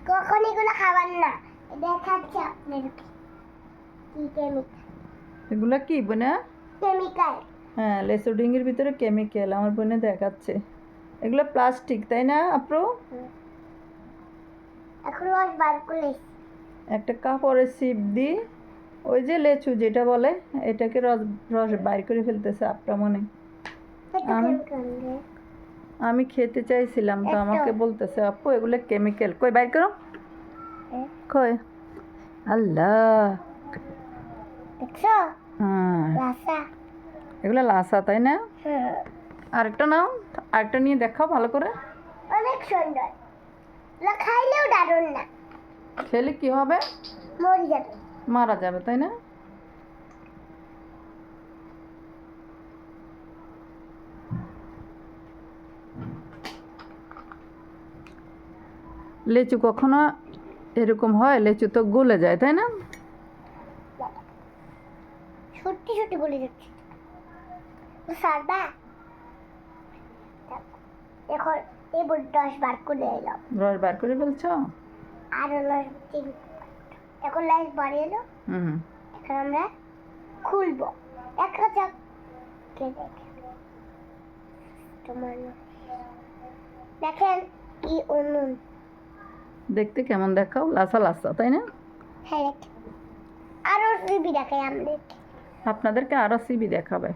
কখন এগুলো খাবার না দেখাচ্ছি আপনাদের কি এগুলো কি বোনা? কেমিক্যাল। হ্যাঁ, লেসু ডিঙ্গির ভিতরে কেমিক্যাল আমার বোনে দেখাচ্ছে। এগুলো প্লাস্টিক তাই না আপু? এখন রস বার করে একটা কাপড়ের ছিপ দিয়ে ওই যে লেচু যেটা বলে এটাকে রস রস বাইর করে ফেলতেছে আপনার মনে। আমি খেতে চাইছিলাম তো আমাকে বলতেছে আপু এগুলো কেমিক্যাল। কই বাইর করো, কই আল্লাহ। দেখছো হ্যাঁ, লাসা। এগুলো লাসা তাই না? আরেকটা নাও, আরেকটা নিয়ে দেখাও ভালো করে। অনেক সুন্দর, খাইলেও দারুণ না। খেলে কি হবে? মরে যাবে, মারা যাবে তাই না? লেচু কখনো এরকম হয়? লেচু তো গলে যায় তাই না? সত্যি সত্যি বলে যাচ্ছি সারবা। এখন এই রস বার করে এলাম। রস বার করে ফেলছো? আরো রস এখন লাইট বাড়িয়ে এলো। এখন আমরা খুলবো একটা চাক তোমার দেখেন কি উনুন দেখতে কেমন দেখাও? লাসা লাসা তাই না? হ্যাঁ, আরো সিবি দেখাই আমাদের। আপনাদেরকে আরো সিবি দেখাবে।